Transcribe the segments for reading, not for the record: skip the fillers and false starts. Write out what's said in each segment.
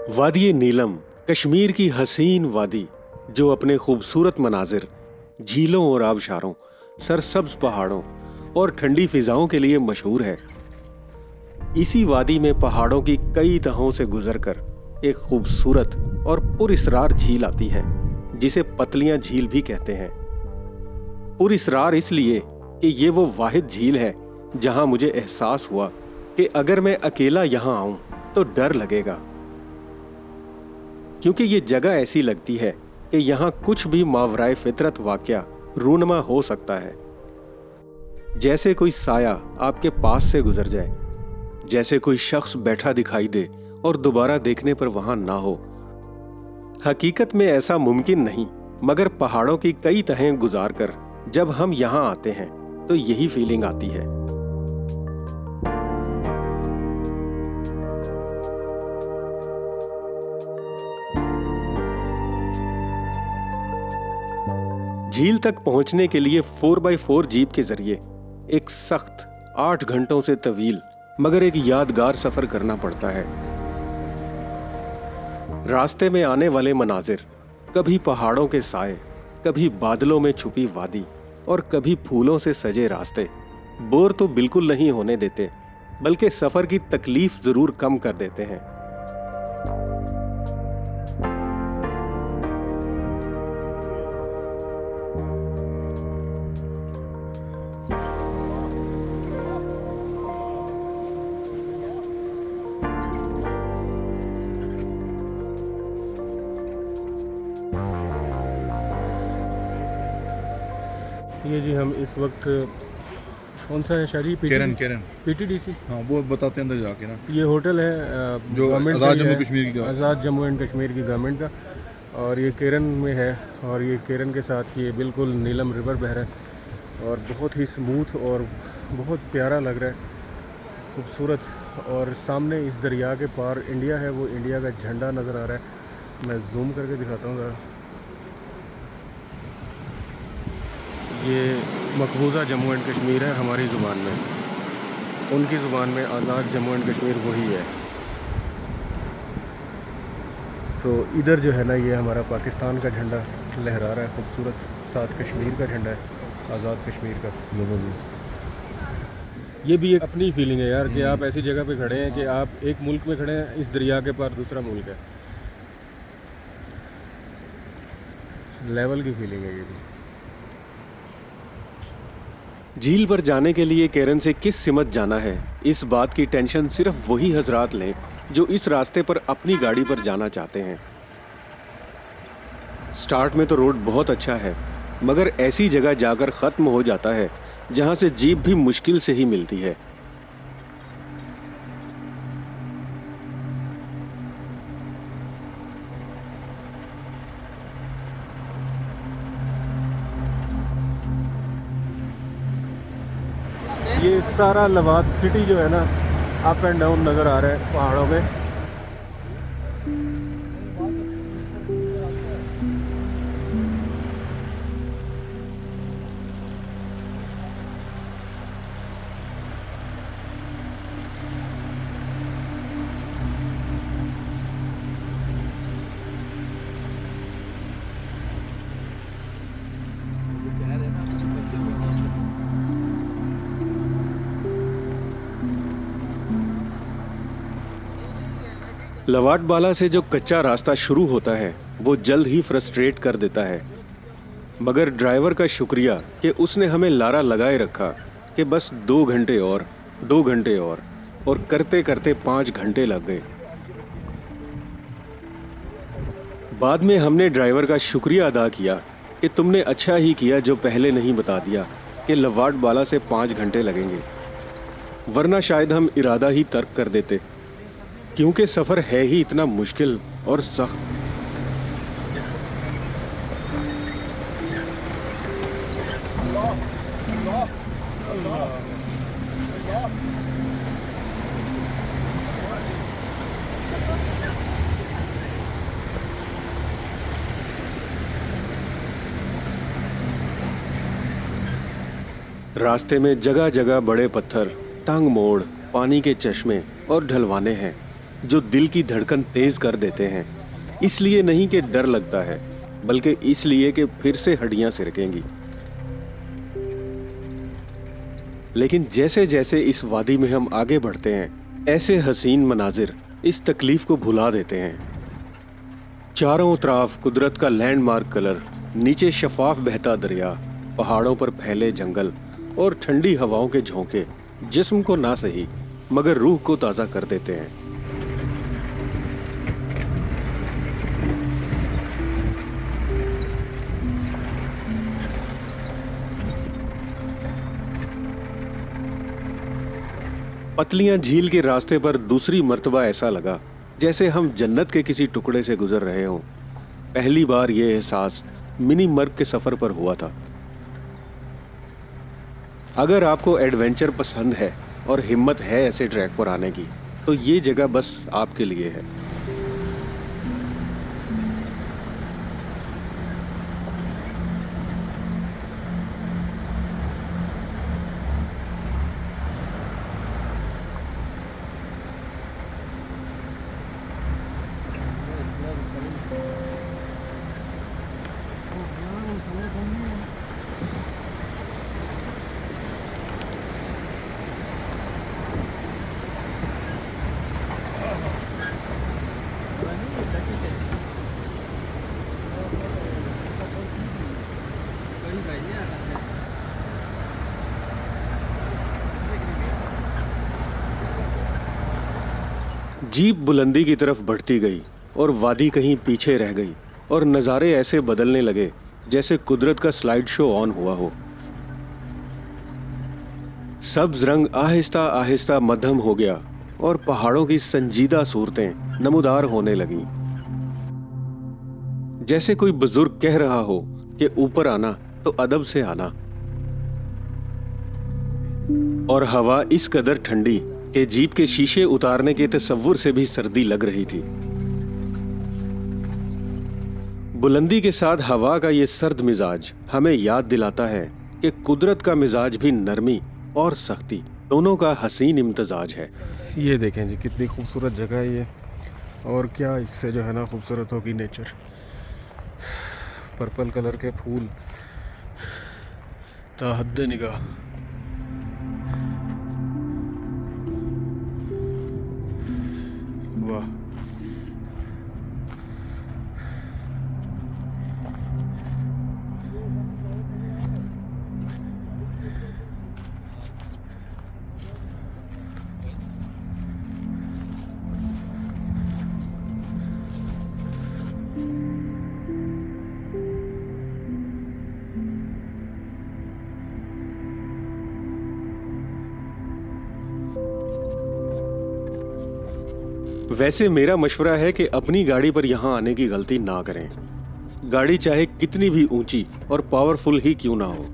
वादी नीलम कश्मीर की हसीन वादी जो अपने खूबसूरत मनाजिर, झीलों और आबशारों, सरसब्ज पहाड़ों और ठंडी फिजाओं के लिए मशहूर है। इसी वादी में पहाड़ों की कई तहों से गुजरकर एक खूबसूरत और पुरस्रार झील आती है जिसे पतलियां झील भी कहते हैं। पुरस्रार इसलिए कि ये वो वाहिद झील है जहां मुझे एहसास हुआ कि अगर मैं अकेला यहां आऊं तो डर लगेगा, क्योंकि ये जगह ऐसी लगती है कि यहां कुछ भी मावराए फितरत वाकया रूनमा हो सकता है। जैसे कोई साया आपके पास से गुजर जाए, जैसे कोई शख्स बैठा दिखाई दे और दोबारा देखने पर वहां ना हो। हकीकत में ऐसा मुमकिन नहीं, मगर पहाड़ों की कई तहें गुजार कर जब हम यहां आते हैं तो यही फीलिंग आती है। झील तक पहुंचने के लिए 4x4 जीप के जरिए एक सख्त 8 घंटों से तवील मगर एक यादगार सफर करना पड़ता है। रास्ते में आने वाले मनाजिर, कभी पहाड़ों के साए, कभी बादलों में छुपी वादी और कभी फूलों से सजे रास्ते बोर तो बिल्कुल नहीं होने देते, बल्कि सफर की तकलीफ जरूर कम कर देते हैं। ये जी हम इस वक्त कौन सा है शादी? केरन पीटीडीसी। हाँ, वो बताते हैं अंदर जाके ना। ये होटल है जो आज़ाद जम्मू कश्मीर की आज़ाद जम्मू एंड कश्मीर की गवर्नमेंट का, और ये केरन में है। और ये केरन के साथ ये बिल्कुल नीलम रिवर बह रहा है और बहुत ही स्मूथ और बहुत प्यारा लग रहा है, खूबसूरत। और सामने इस दरिया के पार इंडिया है, वो इंडिया का झंडा नज़र आ रहा है। मैं जूम करके दिखाता हूँ ज़रा। ये मकबूजा जम्मू एंड कश्मीर है हमारी ज़ुबान में, उनकी ज़ुबान में आज़ाद जम्मू एंड कश्मीर वही है। तो इधर जो है ना, ये हमारा पाकिस्तान का झंडा लहरा रहा है खूबसूरत, साथ कश्मीर का झंडा है, आज़ाद कश्मीर का। ज़बरदस्त। ये भी एक अपनी फीलिंग है यार कि आप ऐसी जगह पे खड़े हैं कि आप एक मुल्क में खड़े हैं, इस दरिया के पार दूसरा मुल्क है। लेवल की फीलिंग है ये भी। झील पर जाने के लिए केरन से किस सिमत जाना है, इस बात की टेंशन सिर्फ वही हजरात लें जो इस रास्ते पर अपनी गाड़ी पर जाना चाहते हैं। स्टार्ट में तो रोड बहुत अच्छा है, मगर ऐसी जगह जाकर ख़त्म हो जाता है जहां से जीप भी मुश्किल से ही मिलती है। ये सारा लवात सिटी जो है ना, अप एंड डाउन नज़र आ रहा है पहाड़ों में। लवाट बाला से जो कच्चा रास्ता शुरू होता है वो जल्द ही फ्रस्ट्रेट कर देता है, मगर ड्राइवर का शुक्रिया कि उसने हमें लारा लगाए रखा कि बस 2 घंटे और 2 घंटे और करते करते 5 घंटे लग गए। बाद में हमने ड्राइवर का शुक्रिया अदा किया कि तुमने अच्छा ही किया जो पहले नहीं बता दिया कि लवाट बाला से 5 घंटे लगेंगे, वरना शायद हम इरादा ही तर्क कर देते, क्योंकि सफ़र है ही इतना मुश्किल और सख्त। रास्ते में जगह जगह बड़े पत्थर, तंग मोड़, पानी के चश्मे और ढलवाने हैं। जो दिल की धड़कन तेज कर देते हैं। इसलिए नहीं कि डर लगता है, बल्कि इसलिए कि फिर से हड्डियां सिरकेंगी। लेकिन जैसे जैसे इस वादी में हम आगे बढ़ते हैं, ऐसे हसीन मनाजिर इस तकलीफ को भुला देते हैं। चारों तरफ कुदरत का लैंडमार्क कलर, नीचे शफाफ बहता दरिया, पहाड़ों पर फैले जंगल और ठंडी हवाओं के झोंके जिस्म को ना सही मगर रूह को ताजा कर देते हैं। पतलियां झील के रास्ते पर दूसरी मर्तबा ऐसा लगा जैसे हम जन्नत के किसी टुकड़े से गुजर रहे हों। पहली बार यह एहसास मिनी मर्ग के सफर पर हुआ था। अगर आपको एडवेंचर पसंद है और हिम्मत है ऐसे ट्रैक पर आने की, तो ये जगह बस आपके लिए है। जीप बुलंदी की तरफ बढ़ती गई और वादी कहीं पीछे रह गई और नज़ारे ऐसे बदलने लगे जैसे कुदरत का स्लाइड शो ऑन हुआ हो। सब्ज रंग आहिस्ता आहिस्ता मध्यम हो गया और पहाड़ों की संजीदा सूरतें नमूदार होने लगीं। जैसे कोई बुजुर्ग कह रहा हो कि ऊपर आना तो अदब से आना। और हवा इस कदर ठंडी कि जीप के शीशे उतारने के तसव्वुर से भी सर्दी लग रही थी। बुलंदी के साथ हवा का ये सर्द मिजाज हमें याद दिलाता है कि कुदरत का मिजाज भी नरमी और सख्ती दोनों का हसीन इम्तजाज है। ये देखें जी कितनी खूबसूरत जगह है ये, और क्या इससे जो है ना खूबसूरत होगी नेचर। पर्पल कलर के फूल ताहद्दे निगाह। वाह, वैसे मेरा मशवरा है कि अपनी गाड़ी पर यहाँ आने की गलती ना करें। गाड़ी चाहे कितनी भी ऊंची और पावरफुल ही क्यों ना हो,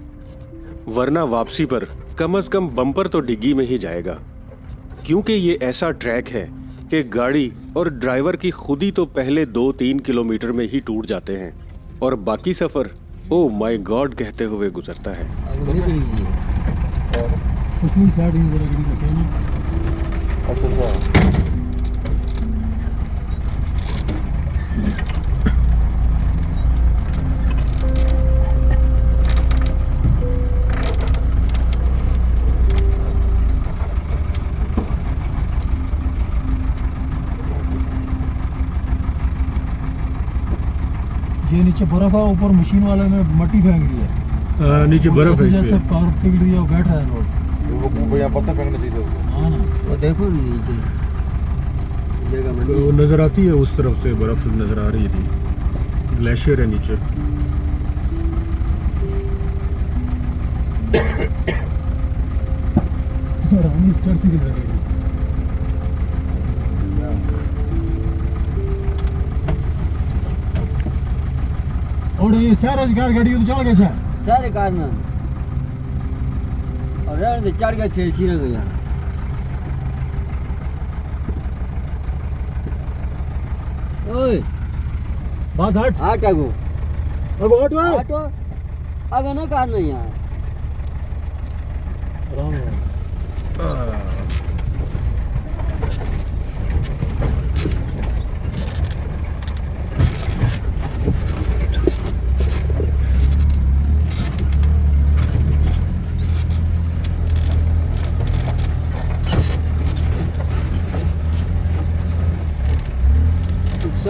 वरना वापसी पर कम से कम बम्पर तो डिग्गी में ही जाएगा। क्योंकि ये ऐसा ट्रैक है कि गाड़ी और ड्राइवर की खुद ही तो पहले 2-3 किलोमीटर में ही टूट जाते हैं और बाकी सफर ओ माय गॉड कहते हुए गुजरता है। ये नीचे बर्फ है, ऊपर मशीन वाले ने मट्टी फेंक दी है। नीचे बर्फ है जैसे कार पिघल रही है और बैठ रहा है लोग। वो यहाँ पत्थर फेंकना चाहिए। हाँ ना, वो देखो नीचे जगह बनी वो नजर आती है, उस तरफ से बर्फ नजर आ रही थी। ग्लेशियर है नीचे। और ये सारा कार गाड़ी तो चल गया सारे कारण और रहने चढ़ गया छेड़छी रह गया। ओए बस हट हट आगो अब हट वा हटो आगे ना कार नहीं यार।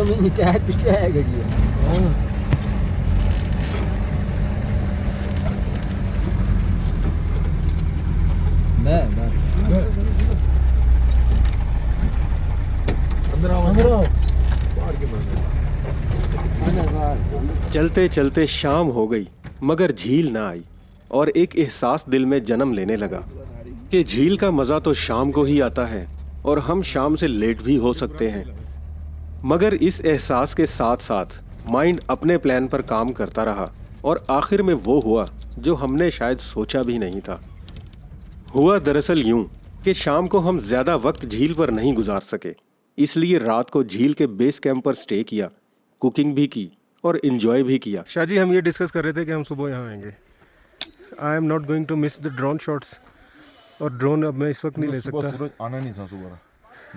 में टायर पिछले है गई है। मैं अंदर आओ चलते चलते शाम हो गई मगर झील ना आई और एक एहसास दिल में जन्म लेने लगा कि झील का मजा तो शाम को ही आता है और हम शाम से लेट भी हो सकते हैं। मगर इस एहसास के साथ साथ माइंड अपने प्लान पर काम करता रहा और आखिर में वो हुआ जो हमने शायद सोचा भी नहीं था। हुआ दरअसल यूं कि शाम को हम ज्यादा वक्त झील पर नहीं गुजार सके, इसलिए रात को झील के बेस कैंप पर स्टे किया, कुकिंग भी की और एंजॉय भी किया। शाह जी, हम ये डिस्कस कर रहे थे कि हम सुबह यहाँ आएंगे। I am not going to miss the drone shots, और ड्रोन अब मैं इस वक्त नहीं ले सकता। सूरज आना नहीं था सुबह,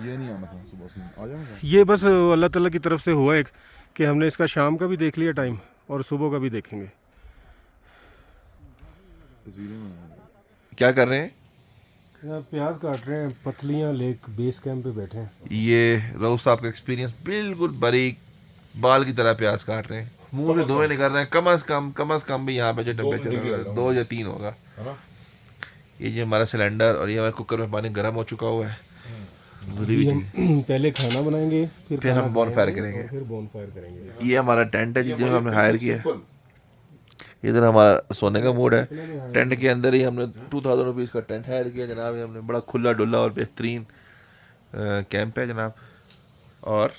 ये नहीं आना था सुबह से, आ जाऊंगा। ये बस अल्लाह ताला की तरफ से हुआ एक कि हमने इसका शाम का भी देख लिया टाइम और सुबह का भी देखेंगे। क्या कर रहे हैं? प्याज काट रहे हैं, पतलियां लेक बेस कैंप पे बैठे हैं। ये रऊफ साहब का एक्सपीरियंस, बिल्कुल बारीक बाल की तरह प्याज काट रहे हैं, मुंह से धुएं निकल रहे हैं। कम अज कम भी यहाँ पे जो टेम्परेचर 2 या 3 होगा। ये जो हमारा सिलेंडर और ये हमारे कुकर में पानी गर्म हो चुका हुआ है। हम पहले खाना बनाएंगे, फिर हम बॉनफायर करेंगे। फिर बॉनफायर करेंगे। ये हमारा टेंट है जो हमने हायर किया है। इधर हमारा सोने का मूड है। टेंट के अंदर ही हमने 2000 रुपीज़ का टेंट हायर किया जनाब। ये हमने बड़ा खुला डुल्ला और बेहतरीन कैंप है जनाब। और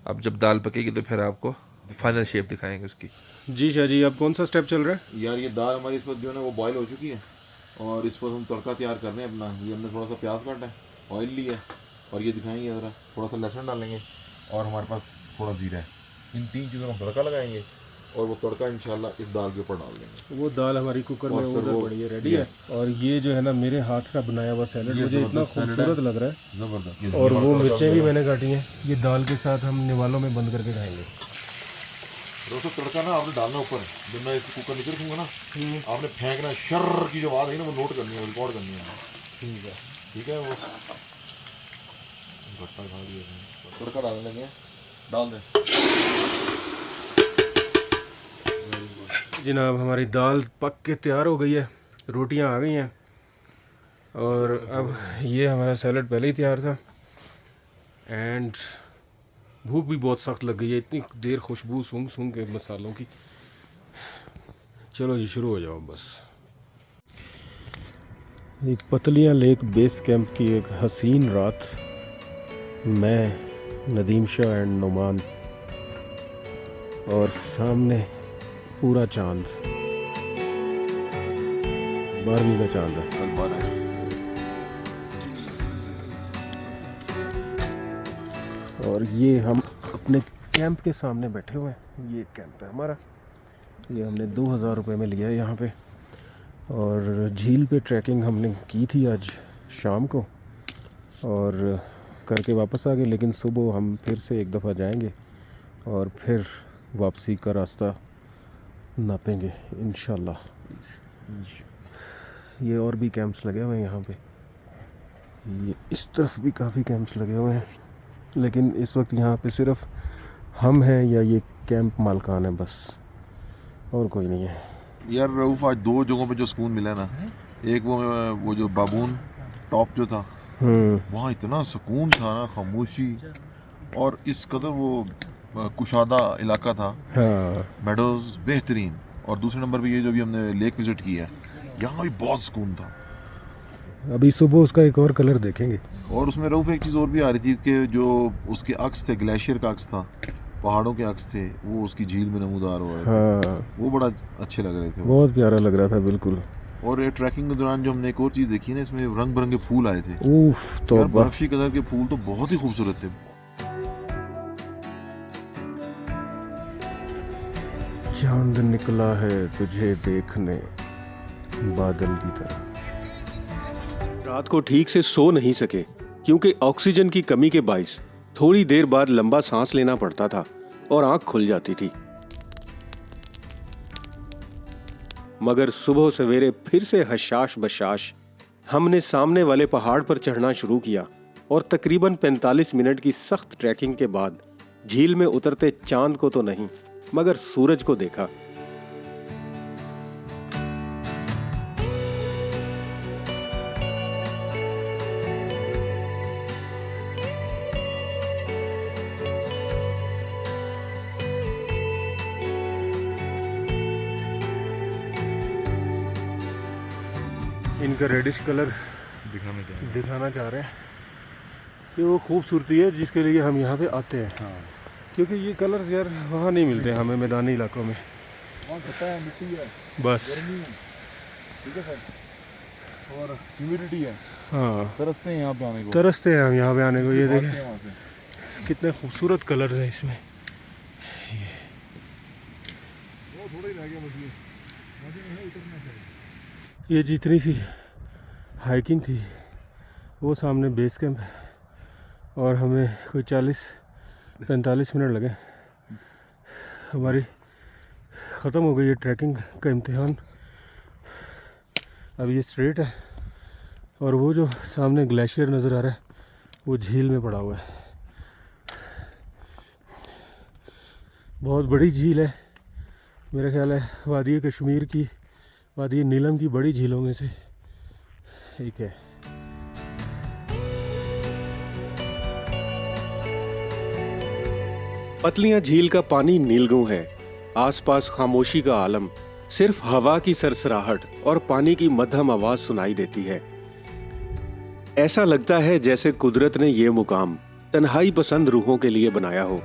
अब जब दाल पकेगी तो फिर आपको फाइनल शेप दिखाएंगे उसकी। जी शाह जी, अब कौन सा स्टेप चल रहा है? यार ये दाल हमारी इस वक्त जो है ना वो बॉयल हो चुकी है और इस वक्त हम तड़का तैयार कर रहे हैं अपना। ये हमने थोड़ा सा प्याज काटा है, ऑयल लिया है और ये दिखाएंगे ज़रा, थोड़ा सा लहसुन डालेंगे और हमारे पास थोड़ा जीरा है। इन 3 चीज़ों का तड़का लगाएंगे और वो तड़का इंशाल्लाह इस दाल के ऊपर डाल देंगे। वो दाल हमारी कुकर में उधर पड़ी है, रेडी है। और ये जो है ना मेरे हाथ का बनाया हुआ सैलेड मुझे इतना खूबसूरत लग रहा है, ज़बरदस्त। और वो मिर्चें भी मैंने काटी हैं। ये दाल के साथ हम निवालों में बंद करके खाएंगे। दोस्तों तड़का ना आपने डालना ऊपर, जब मैं इसको कुकर नीचे रखूँगा ना आपने फेंकना, शर्र की जो आवाज़ है ना वो नोट करनी है, रिकॉर्ड करनी है। ठीक है वो घट्टा खा दिया, तड़का डालने लगे, डाल दें। जनाब हमारी दाल पक के तैयार हो गई है, रोटियां आ गई हैं और अब ये हमारा सैलड पहले ही तैयार था। एंड भूख भी बहुत सख्त लग गई है, इतनी देर खुशबू सूंघ के मसालों की। चलो जी शुरू हो जाओ बस। ये पतलियां लेक बेस कैंप की एक हसीन रात, मैं नदीम शाह एंड नुमान और सामने पूरा चांद, 12वीं का चांद है। और ये हम अपने कैंप के सामने बैठे हुए हैं। ये कैंप है हमारा, ये हमने 2000 रुपये में लिया है यहाँ पे। और झील पे ट्रैकिंग हमने की थी आज शाम को और करके वापस आ गए, लेकिन सुबह हम फिर से एक दफ़ा जाएंगे और फिर वापसी का रास्ता नापेंगे इंशाल्लाह। ये और भी कैंप्स लगे हुए हैं यहाँ पे, ये इस तरफ भी काफ़ी कैंप्स लगे हुए हैं, लेकिन इस वक्त यहाँ पे सिर्फ हम हैं या ये कैंप मालकान है बस, और कोई नहीं है। यार रऊफ आज 2 जगहों पे जो सुकून मिला ना, एक वो जो बाबून टॉप जो था वहाँ इतना सुकून था ना, खामोशी और इस कदर वो कुशादा इलाका था। हाँ, मेडोज बेहतरीन। और दूसरे नंबर पे ये जो भी हमने लेक विजिट किया यहाँ भी बहुत सुकून था। अभी सुबह उसका एक और कलर देखेंगे। और उसमें रऊफ एक चीज़ और भी आ रही थी कि जो उसके अक्स थे, ग्लेशियर का अक्स था, पहाड़ों के अक्स थे, वो उसकी झील में नमूदार हो रहे थे। हाँ, वो बड़ा अच्छे लग रहे थे, बहुत प्यारा लग रहा था बिल्कुल। और ट्रैकिंग के दौरान जो हमने एक और चीज़ देखी ना, इसमें रंग बिरंगे फूल आए थे। उफ, तो यार बर्फी कलर के फूल तो बहुत ही खूबसूरत थे। चांद निकला है तुझे देखने बादल की तरह। रात को ठीक से सो नहीं सके क्योंकि ऑक्सीजन की कमी के बाइस थोड़ी देर बाद लंबा सांस लेना पड़ता था और आंख खुल जाती थी। मगर सुबह सवेरे फिर से हशाश बशाश हमने सामने वाले पहाड़ पर चढ़ना शुरू किया और तकरीबन 45 मिनट की सख्त ट्रैकिंग के बाद झील में उतरते चांद को तो नहीं, मगर सूरज को देखा। इनका रेडिश कलर दिखाना चाह रहे हैं कि वो खूबसूरती है जिसके लिए हम यहाँ पे आते हैं। हाँ। क्योंकि ये कलर्स यार वहाँ नहीं मिलते हमें मैदानी इलाकों में। पता है मिट्टी है, बस गर्मी है, ठीक है सर, और ह्यूमिडिटी है। हाँ, तरसते हैं यहाँ पे आने को, तरसते हैं हम यहाँ पे आने को। ये भागते देखें हैं वहाँ से। कितने खूबसूरत कलर्स हैं इसमें। वो थोड़ा ही रह गया मछली, उतरना चाहिए। ये जितनी सी हाइकिंग थी वो सामने बेस कैंप है और हमें कोई 40-45 मिनट लगे। हमारी ख़त्म हो गई ये ट्रैकिंग का इम्तिहान। अब ये स्ट्रेट है और वो जो सामने ग्लेशियर नज़र आ रहा है वो झील में पड़ा हुआ है। बहुत बड़ी झील है, मेरा ख्याल है वादी कश्मीर की, वादी नीलम की बड़ी झीलों में से एक है। पतलियां झील का पानी नीलगू है। आसपास खामोशी का आलम, सिर्फ हवा की सरसराहट और पानी की मध्यम आवाज सुनाई देती है। ऐसा लगता है जैसे कुदरत ने यह मुकाम तन्हाई पसंद रूहों के लिए बनाया हो।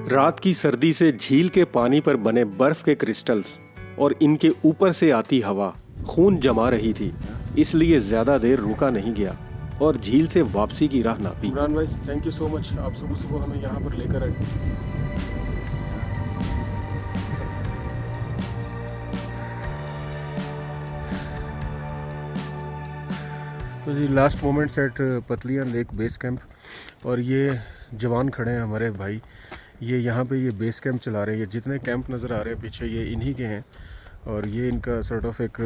रात की सर्दी से झील के पानी पर बने बर्फ के क्रिस्टल्स और इनके ऊपर से आती हवा खून जमा रही थी, इसलिए ज्यादा देर रुका नहीं गया और झील से वापसी की राह नापी। इमरान भाई, थैंक यू सो मच, आप सुबह सुबह हमें यहाँ पर लेकर आए। तो जी लास्ट मोमेंट्स एट पतलियान लेक बेस कैंप, और ये जवान खड़े हैं हमारे भाई, ये यहाँ पे ये बेस कैंप चला रहे हैं। ये जितने कैंप नज़र आ रहे हैं पीछे ये इन्हीं के हैं, और ये इनका सॉर्ट ऑफ एक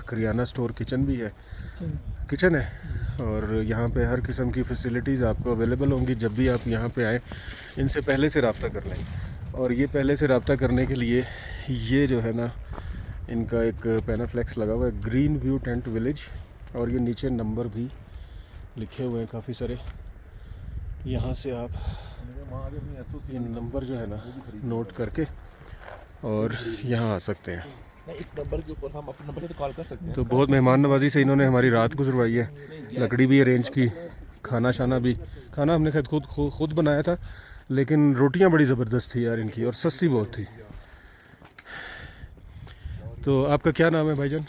करियाना स्टोर किचन भी है, किचन है, और यहाँ पे हर किस्म की फैसिलिटीज़ आपको अवेलेबल होंगी। जब भी आप यहाँ पे आएँ इनसे पहले से रब्ता कर लें, और ये पहले से रब्ता करने के लिए ये जो है ना इनका एक पैनाफ्लेक्स लगा हुआ है, ग्रीन व्यू टेंट विलेज, और ये नीचे नंबर भी लिखे हुए हैं काफ़ी सारे। यहाँ से आप ये नंबर जो है ना नोट करके और यहाँ आ सकते हैं। इस नंबर के ऊपर हम अपने नंबर से तो कॉल कर सकते हैं। तो बहुत मेहमान नवाजी से इन्होंने हमारी रात गुजरवाई है, लकड़ी भी अरेंज की, खाना शाना भी, खाना हमने खुद बनाया था, लेकिन रोटियां बड़ी ज़बरदस्त थी यार इनकी, और सस्ती बहुत थी। तो आपका क्या नाम है भाईजान?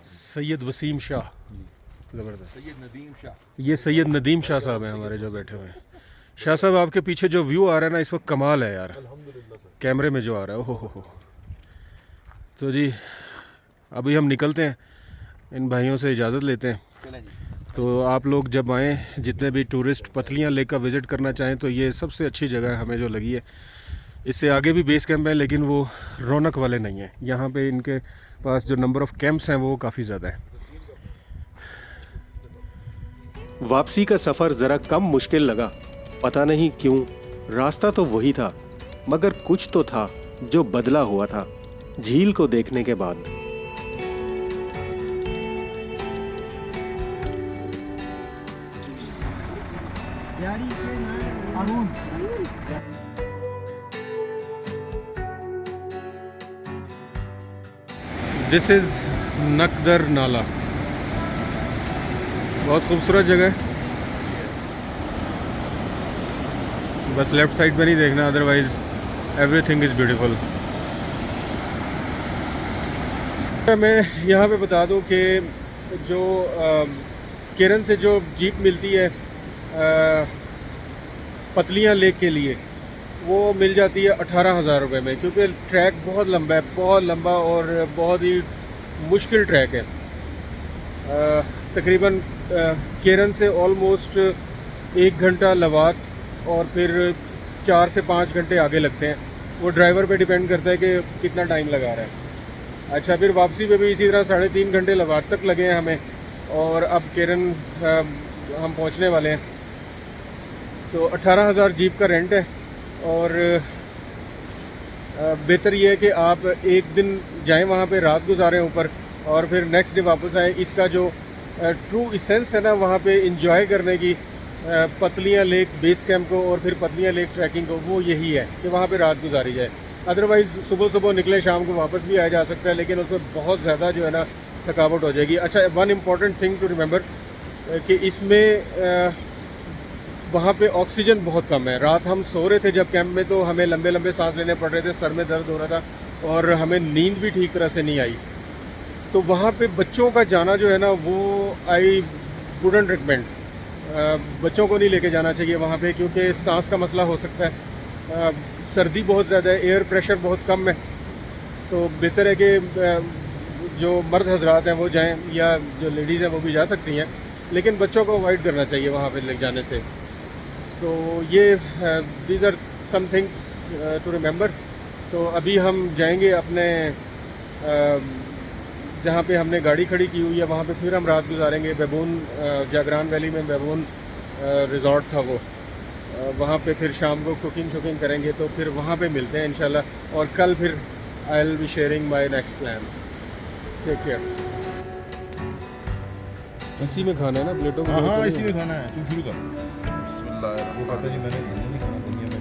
सैयद वसीम शाह। ज़बरदस्त। ये सैयद नदीम शाह साहब हैं हमारे जो बैठे हुए हैं। शाह साहब आपके पीछे जो व्यू आ रहा है ना इस वक्त कमाल है यार, कैमरे में जो आ रहा है, ओहो हो। तो जी अभी हम निकलते हैं, इन भाइयों से इजाज़त लेते हैं। तो आप लोग जब आएँ, जितने भी टूरिस्ट पतलियां लेक का विज़िट करना चाहें, तो ये सबसे अच्छी जगह हमें जो लगी है। इससे आगे भी बेस कैंप है लेकिन वो रौनक वाले नहीं हैं। यहाँ पे इनके पास जो नंबर ऑफ़ कैंप्स हैं वो काफ़ी ज़्यादा है। वापसी का सफर जरा कम मुश्किल लगा, पता नहीं क्यों। रास्ता तो वही था, मगर कुछ तो था जो बदला हुआ था झील को देखने के बाद। दिस इज़ नकदर नाला, बहुत खूबसूरत जगह है। बस लेफ्ट साइड पे नहीं देखना, अदरवाइज एवरीथिंग इज़ ब्यूटीफुल। मैं यहाँ पे बता दूँ कि जो केरन से जो जीप मिलती है पतलियां लेक के लिए, वो मिल जाती है 18,000 रुपये में, क्योंकि ट्रैक बहुत लंबा है, बहुत लंबा और बहुत ही मुश्किल ट्रैक है। तकरीबन केरन से ऑलमोस्ट 1 घंटा लवात और फिर 4 से 5 घंटे आगे लगते हैं। वो ड्राइवर पे डिपेंड करता है कि कितना टाइम लगा रहा है। अच्छा, फिर वापसी पे भी इसी तरह 3.5 घंटे लवात तक लगे हैं हमें, और अब केरन हम पहुंचने वाले हैं। तो 18,000 जीप का रेंट है, और बेहतर ये है कि आप एक दिन जाएं वहाँ पे, रात गुजारें ऊपर, और फिर नेक्स्ट डे वापस आएँ। इसका जो ट्रू इसेंस है ना वहाँ पे इंजॉय करने की, पतलियाँ लेक बेस कैंप को और फिर पतलियाँ लेक ट्रैकिंग को, वो यही है कि वहाँ पे रात गुजारी जाए। अदरवाइज़ सुबह सुबह निकले, शाम को वापस भी आया जा सकता है, लेकिन उसमें बहुत ज़्यादा जो है ना थकावट हो जाएगी। अच्छा, one important thing to remember कि इसमें वहाँ पे ऑक्सीजन बहुत कम है। रात हम सो रहे थे जब कैंप में, तो हमें लंबे लंबे सांस लेने पड़ रहे थे, सर में दर्द हो रहा था, और हमें नींद भी ठीक तरह से नहीं आई। तो वहाँ पे बच्चों का जाना जो है ना, वो आई वुडंट रिकमेंड। बच्चों को नहीं लेके जाना चाहिए वहाँ पे, क्योंकि सांस का मसला हो सकता है। सर्दी बहुत ज़्यादा है, एयर प्रेशर बहुत कम है। तो बेहतर है कि जो मर्द हजरात हैं वो जाएं, या जो लेडीज़ हैं वो भी जा सकती हैं, लेकिन बच्चों को अवॉइड करना चाहिए वहाँ पे ले जाने से। तो ये these are some things to remember. तो अभी हम जाएंगे अपने जहाँ पे हमने गाड़ी खड़ी की हुई है, वहाँ पे फिर हम रात गुजारेंगे। बेबून जागरान वैली में बेबून रिज़ॉर्ट था वो, वहाँ पे फिर शाम को कुकिंग शुकिंग करेंगे। तो फिर वहाँ पे मिलते हैं इंशाल्लाह, और कल फिर I will be sharing my next plan. Take care. इसी में खाना है ना प्लेटों में? हाँ, इसी में खाना है। तुम शुरू कर। बिस्मिल्लाह। वो कहता जी मैंने नहीं खाना, दुनिया में